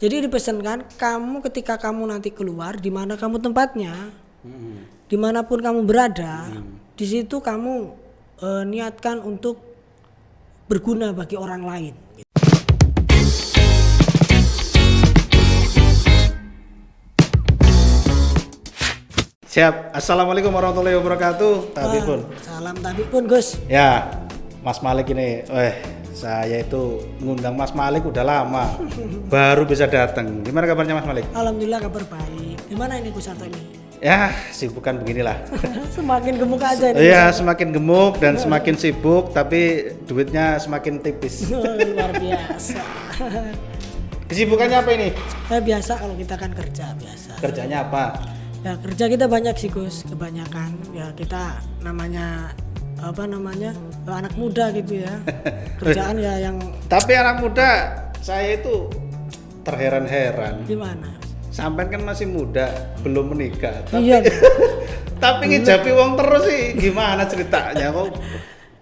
Jadi dipesankan kamu ketika kamu nanti keluar, di mana kamu tempatnya, dimanapun kamu berada, di situ kamu niatkan untuk berguna bagi orang lain. Siap. Assalamualaikum warahmatullahi wabarakatuh. Tabipun. Salam tabipun, Gus. Ya, Mas Malik ini. Saya itu ngundang Mas Malik udah lama. Baru bisa datang. Gimana kabarnya Mas Malik? Alhamdulillah kabar baik. Gimana ini Gus Sarto ini? Ya, sibukan beginilah. Semakin gemuk aja ini. Iya, semakin gemuk dan semakin sibuk, tapi duitnya semakin tipis. Luar biasa. Kesibukannya apa ini? Biasa kalau kita kan kerja biasa. Kerjanya apa? Ya kerja kita banyak sih Gus, kebanyakan ya kita namanya anak muda gitu ya. Kerjaan ya yang. Tapi anak muda saya itu terheran-heran. Gimana? Sampai kan masih muda, belum menikah. Tapi, Iya. tapi ngijabi wong terus sih, gimana ceritanya? Kok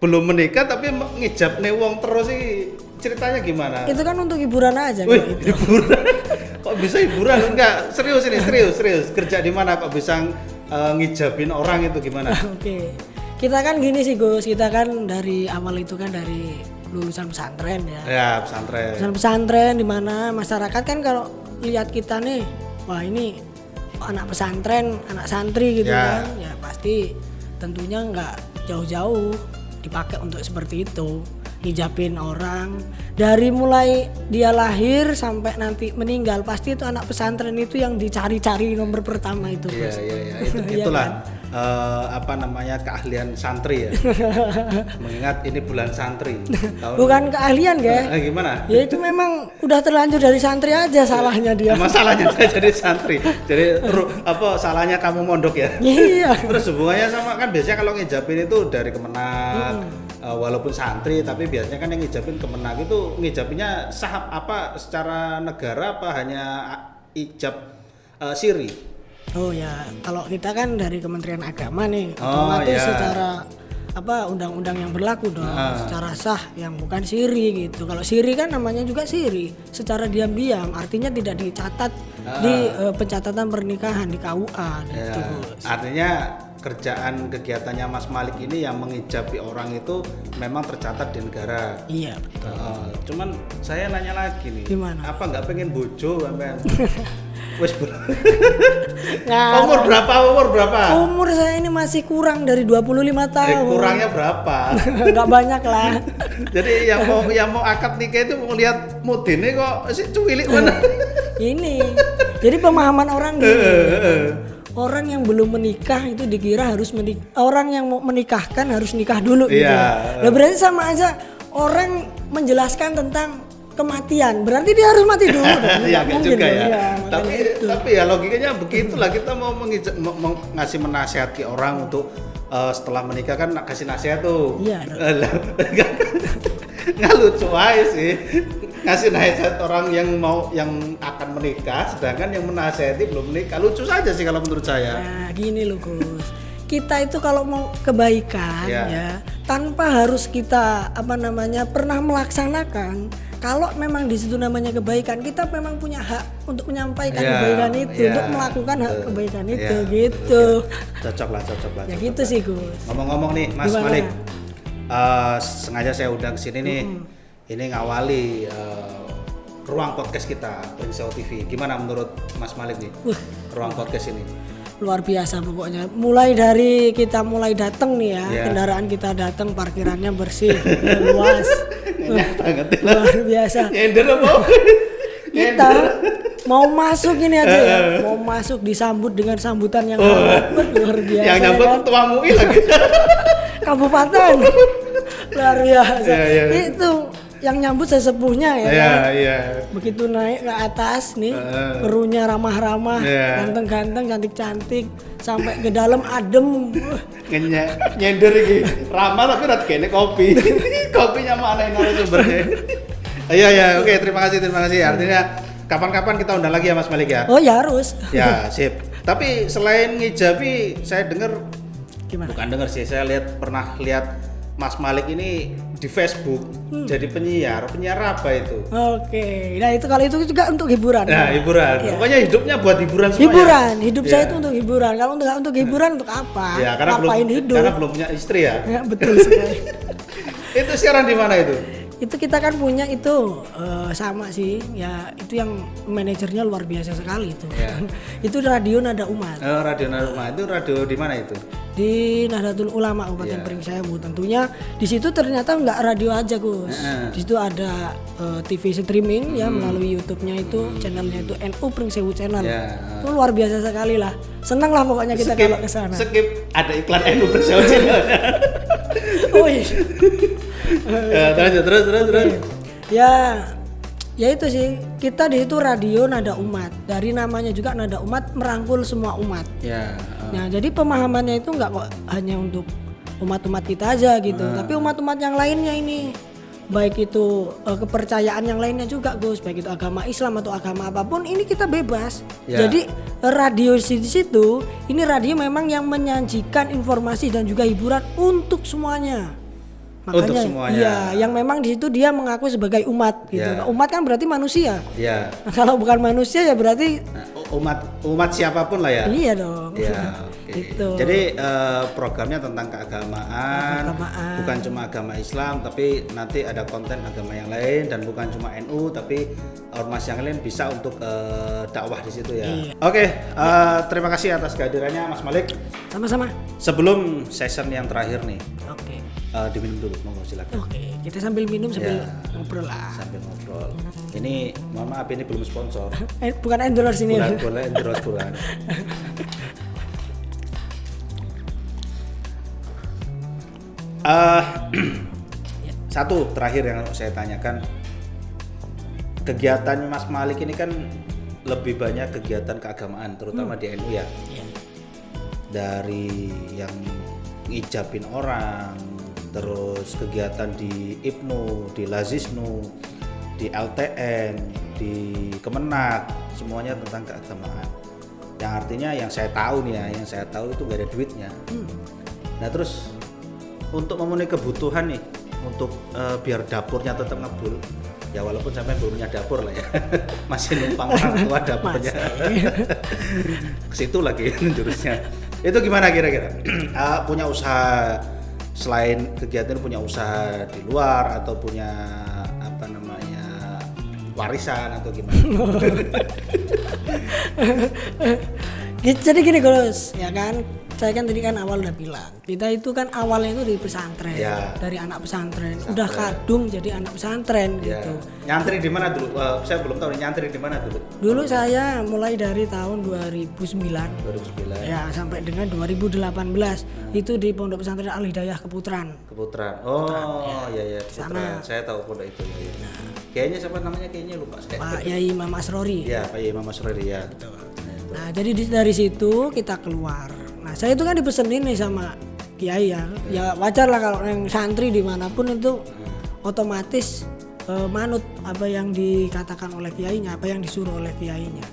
belum menikah tapi ngijab nih wong terus sih, ceritanya gimana? Itu kan untuk hiburan aja. Wih, gitu. hiburan? Kok bisa hiburan? Enggak, serius ini, serius. Kerja di mana kok bisa ngijabin orang itu gimana? Oke. Kita kan gini sih Gus, kita kan dari awal itu kan dari lulusan pesantren ya. Ya, pesantren. Lulusan pesantren di mana masyarakat kan kalau lihat kita nih, wah ini anak pesantren, anak santri gitu Ya. kan, ya pasti tentunya nggak jauh-jauh dipakai untuk seperti itu, ngijabin orang dari mulai dia lahir sampai nanti meninggal, pasti itu anak pesantren itu yang dicari-cari nomor pertama itu. Iya, Gus. Iya itulah kan? keahlian santri ya. Mengingat ini bulan santri. Bukan keahlian ya. Gimana? Ya itu memang udah terlanjur dari santri aja salahnya dia. Masalahnya saya jadi santri. Jadi salahnya kamu mondok ya? Iya. Terus hubungannya sama kan biasanya kalau ngijabin itu dari Kemenag, walaupun santri tapi biasanya kan yang ngijabin Kemenag itu ngijabinnya sah apa secara negara apa hanya ijab siri? Oh ya, kalau kita kan dari Kementerian Agama nih, Oh, otomatis ya. secara undang-undang yang berlaku dong, secara sah yang bukan siri gitu. Kalau siri kan namanya juga siri, secara diam-diam, artinya tidak dicatat di pencatatan pernikahan di KUA gitu. Ya, Gus. artinya kerjaan kegiatannya Mas Malik ini yang mengijabi orang itu memang tercatat di negara. Iya betul. Cuman saya nanya lagi nih, Gimana? apa nggak pengen bojo sampean? Wes Ngarang. umur berapa? Umur saya ini masih kurang dari 25 tahun. Kurangnya berapa? Nggak banyak lah. Jadi yang mau akad nikah itu mau lihat mudine kok si cuwilik mana? Ini. Jadi pemahaman orang gini. Orang yang belum menikah itu dikira harus menikah. Orang yang mau menikahkan harus nikah dulu gitu. Iya. Nah, berarti sama aja orang menjelaskan tentang kematian. Berarti dia harus mati dulu. Iya juga ya. Iya, Tapi ya logikanya begitulah, kita mau ngasih menasihati orang untuk setelah menikah kan kasih nasihat tuh. Iya. Nggak lucu aja sih ngasih nasihat orang yang akan menikah, sedangkan yang menasihati belum menikah. Lucu saja sih kalau menurut saya. Nah, gini loh Gus. Kita itu kalau mau kebaikan Iya. ya, tanpa harus kita pernah melaksanakan. Kalau memang di situ namanya kebaikan, kita memang punya hak untuk menyampaikan Iya, kebaikan itu, iya. untuk melakukan hak kebaikan itu, Iya, gitu. Cocok lah. Ya gitu sih Gus. Ngomong-ngomong nih Mas Gimana? Malik, sengaja saya undang ke sini nih. Ini ngawali ruang podcast kita Pringseo TV. Gimana menurut Mas Malik nih? Ruang podcast ini. Luar biasa pokoknya. Mulai dari kita datang nih ya, Iya. kendaraan kita datang, parkirannya bersih, luas. Enak banget. Luar biasa. Nyender apa? Kita mau masuk ini aja ya, mau masuk disambut dengan sambutan yang luar biasa. Yang nyambut ya kan? ketua MUI lagi. Kabupaten. Luar biasa. Iya. Itu yang nyambut sesepuhnya ya. Iya, kan? iya. Begitu naik ke atas nih, krunya ramah-ramah, Iya. ganteng-ganteng, cantik-cantik, sampai ke dalam adem. Nyender iki. Ramah tapi rat kene kopi. Kopinya mana ini narasumbernya? Iya, oke, terima kasih. Artinya kapan-kapan kita undang lagi ya Mas Malik ya. Oh ya harus. Ya, sip. Tapi selain ngijabi, saya dengar Gimana? bukan dengar sih, saya pernah lihat Mas Malik ini di Facebook jadi penyiar apa itu? Oke, nah itu kalau itu juga untuk hiburan. Nah, hiburan. Iya. Pokoknya hidupnya buat hiburan semua. Hiburan, hidup Iya. saya itu untuk hiburan. Kalau untuk hiburan untuk apa? Ya, karena Ngapain hidup? karena belum punya istri ya. Ya, betul sekali. Itu siaran di mana itu? Itu kita kan punya itu sama sih, ya itu yang manajernya luar biasa sekali itu. Ya. Itu Radio Nada Umat Radio Naruma itu radio di mana itu? di Nahdlatul Ulama Kabupaten Ya. Pringsewu. Tentunya di situ ternyata nggak radio aja Gus. Di situ ada TV streaming ya melalui YouTube-nya itu, channelnya itu NU Pringsewu Channel. Ya. Itu luar biasa sekali lah. Senang lah pokoknya kita kalau ke sana. Skip ada iklan NU Pringsewu Channel. Oh iya. Ya, terus. Ya itu sih, kita di situ Radio Nada Umat. Dari namanya juga Nada Umat, merangkul semua umat. Ya. Nah, jadi pemahamannya itu nggak kok hanya untuk umat-umat kita aja gitu, tapi umat-umat yang lainnya ini, baik itu kepercayaan yang lainnya juga Gus, baik itu agama Islam atau agama apapun, ini kita bebas. Ya. Jadi radio di situ, ini radio memang yang menyajikan informasi dan juga hiburan untuk semuanya. Untuk semuanya. Iya, yang memang di situ dia mengaku sebagai umat gitu. Ya. Umat kan berarti manusia. Ya. Nah, kalau bukan manusia ya berarti Umat siapapun lah ya. iya dong. Ya, oke. Gitu. Jadi programnya tentang keagamaan, Keagamaan. bukan cuma agama Islam, tapi nanti ada konten agama yang lain dan bukan cuma NU, tapi ormas yang lain bisa untuk dakwah di situ ya. Iya. Oke, terima kasih atas kehadirannya Mas Malik. Sama-sama. Sebelum season yang terakhir nih, Oke. diminum dulu, monggo silakan. Oke, kita sambil minum sambil Ya. ngobrol lah. Sambil ngobrol. Ini mohon maaf ini belum sponsor. Bukan endorse ini. Boleh endorse bulan. Satu terakhir yang saya tanyakan, kegiatan Mas Malik ini kan lebih banyak kegiatan keagamaan, terutama di NU ya. Iya. Dari yang ngijabin orang, terus kegiatan di IPNU, di Lazisnu, di LTN, di Kemenak, semuanya tentang keagamaan. Yang artinya yang saya tahu nih ya, yang saya tahu itu gak ada duitnya. Nah terus untuk memenuhi kebutuhan nih, untuk biar dapurnya tetap ngebul, ya walaupun sampai belum punya dapur lah ya, masih numpang orang tua dapurnya. Ke situ lagi jurusnya. Itu gimana kira-kira? Punya usaha selain kegiatan, punya usaha di luar atau punya apa namanya warisan atau gimana? Jadi gini Gus, ya kan? Saya kan tadi kan awal udah bilang, kita itu kan awalnya itu dari pesantren, Ya. dari anak pesantren, udah kadung jadi anak pesantren Ya. gitu. Nyantri di mana dulu? Saya belum tahu nih, nyantri di mana dulu? Dulu saya mulai dari tahun 2009 2009. ya sampai dengan 2018 itu di Pondok Pesantren Al Hidayah Keputaran. Keputaran. Oh, iya Keputaran. Sana. Saya tahu pondok itu ya. Kayaknya siapa namanya? Kayaknya lupa saya. Pak Yai Imam Asrori. Iya, Pak Imam Masrori ya. Nah, jadi dari situ kita keluar. Nah, saya itu kan dipesenin nih sama kiai ya. Ya wajar lah kalau yang santri dimanapun itu otomatis manut apa yang dikatakan oleh kiainya, apa yang disuruh oleh kiainya.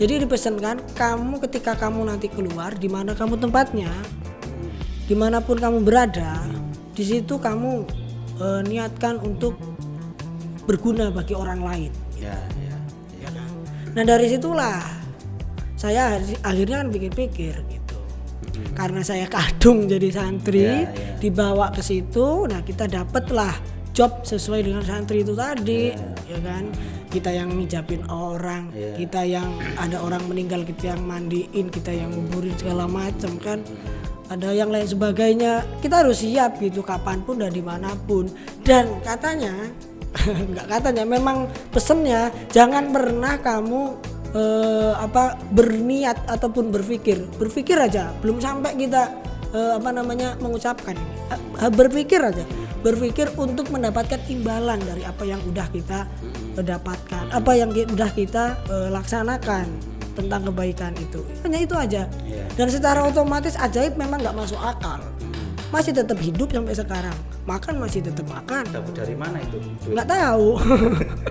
Jadi dipesankan kamu ketika kamu nanti keluar, di mana kamu tempatnya, dimanapun kamu berada, di situ kamu niatkan untuk berguna bagi orang lain. Ya. Ya kan? Nah dari situlah saya akhirnya kan pikir-pikir gitu. Karena saya kadung jadi santri, Ya. dibawa ke situ, nah kita dapatlah job sesuai dengan santri itu tadi, ya kan? Kita yang ngijabin orang, Ya. kita yang ada orang meninggal kita yang mandiin, kita yang nguburin segala macam kan. Ada yang lain sebagainya. Kita harus siap gitu kapanpun dan dimanapun. Dan katanya, nggak katanya, memang pesennya jangan pernah kamu berniat ataupun berpikir aja belum sampai kita mengucapkan ini, berpikir untuk mendapatkan imbalan dari apa yang udah kita dapatkan, apa yang udah kita laksanakan tentang kebaikan itu, hanya itu aja. Dan secara otomatis ajaib memang nggak masuk akal, masih tetap hidup sampai sekarang, makan masih tetap makan. Dapat dari mana itu? Nggak tahu.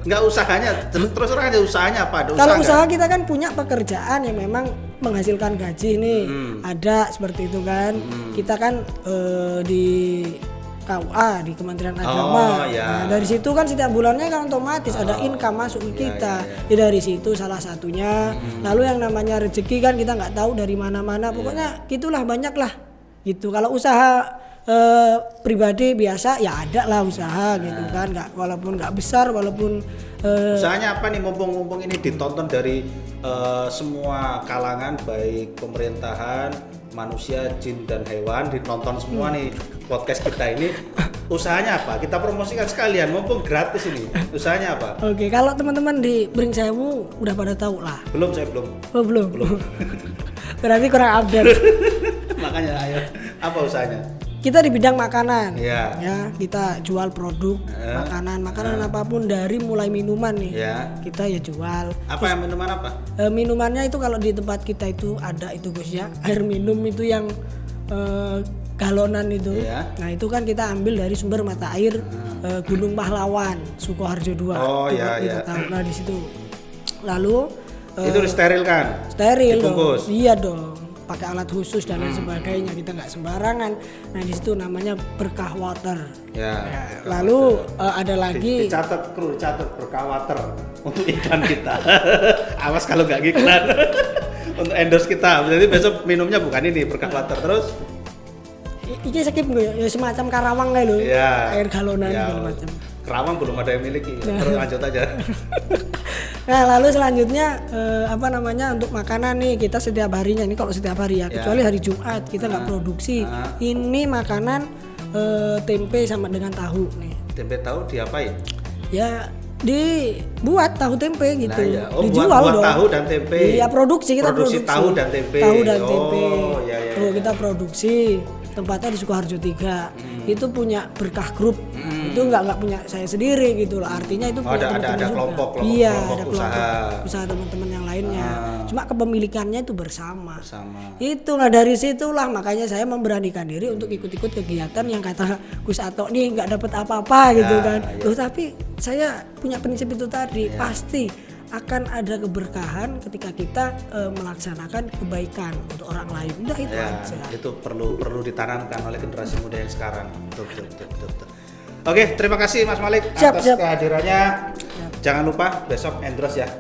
Nggak usahanya, terus terang aja usahanya apa? Ada Kalau usaha usaha nggak? kita kan punya pekerjaan yang memang menghasilkan gaji nih, ada seperti itu kan. Kita kan di KUA di Kementerian Agama. Ya. Nah, dari situ kan setiap bulannya kan otomatis ada income masuk ke kita. Ya dari situ salah satunya. Lalu yang namanya rezeki kan kita nggak tahu dari mana-mana. Pokoknya gitulah, banyak lah. Gitu. Kalau usaha pribadi biasa ya ada lah usaha gitu kan, nggak, walaupun nggak besar, walaupun usahanya apa nih, mumpung ini ditonton dari semua kalangan, baik pemerintahan, manusia, jin dan hewan, ditonton semua nih podcast kita ini. Usahanya apa? Kita promosikan sekalian, mumpung gratis ini. Usahanya apa? Oke, kalau teman-teman di Bring Sewu udah pada tahu lah. Belum, saya belum. Oh, belum. Berarti kurang update. Makanya ayo, apa usahanya? Kita di bidang makanan, Ya. ya kita jual produk makanan apapun, dari mulai minuman nih, kita ya jual. Apa yang minuman apa? Minumannya itu kalau di tempat kita itu ada itu Gus ya, air minum itu yang galonan itu. Nah itu kan kita ambil dari sumber mata air Gunung Pahlawan, Sukoharjo 2. Oh iya. Tahu. Nah di situ. Lalu itu steril kan? Steril dibungkus. Dong. Iya dong. Pakai alat khusus dan lain sebagainya, kita nggak sembarangan. Nah di situ namanya Berkah Water. Ya. Lalu ada lagi. Dicatat Berkah Water untuk iklan kita. Awas kalau nggak iklan. Untuk endorse kita. Jadi besok minumnya bukan ini Berkah Water terus. Iki skip gue ya, semacam Karawang kayak loh. Air galonan segala macam. Karawang belum ada yang miliki. Terus lanjut aja. Nah lalu selanjutnya untuk makanan nih, kita setiap harinya, ini kalau setiap hari ya, kecuali hari Jumat kita nggak produksi. Ini makanan tempe sama dengan tahu nih. Tempe tahu diapain? Ya dibuat tahu tempe gitu. Nah, ya. Dijual buat dong. Tahu dan tempe. Iya, produksi tahu dan tempe. Tempe. Ya. Tuh kita produksi. Tempatnya di Sukoharjo 3. Itu punya Berkah Group. Itu nggak punya saya sendiri gitu lah. Artinya itu punya teman-teman juga. Kelompok Iya, kelompok ada usaha teman-teman yang lainnya. Cuma kepemilikannya itu bersama. Itulah dari situlah makanya saya memberanikan diri untuk ikut-ikut kegiatan yang kata Gus Ato nih nggak dapat apa-apa gitu kan. Loh tapi saya punya prinsip itu tadi, pasti akan ada keberkahan ketika kita melaksanakan kebaikan untuk orang lain. Udah itu aja. Itu perlu ditanamkan oleh generasi muda yang sekarang. Betul. Oke, terima kasih Mas Malik atas kehadirannya. Jangan lupa besok endorse ya.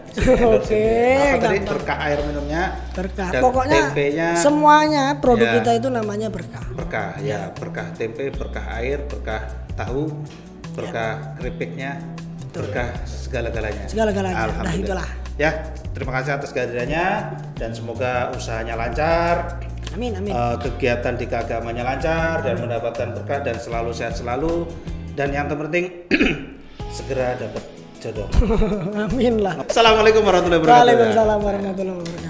Oke. Apa tadi? Berkah air minumnya. Berkah. Dan pokoknya tempenya, semuanya produk kita itu namanya berkah. Berkah ya, berkah tempe, berkah air, berkah tahu, berkah keripiknya. Berkah segala-galanya. Alhamdulillah. Nah itulah. Ya, terima kasih atas kehadirannya dan semoga usahanya lancar. Amin. Kegiatan di keagamannya lancar dan mendapatkan berkah dan selalu sehat selalu, dan yang terpenting segera dapat jodoh. Amin lah. Assalamualaikum warahmatullahi wabarakatuh. Waalaikumsalam warahmatullahi wabarakatuh.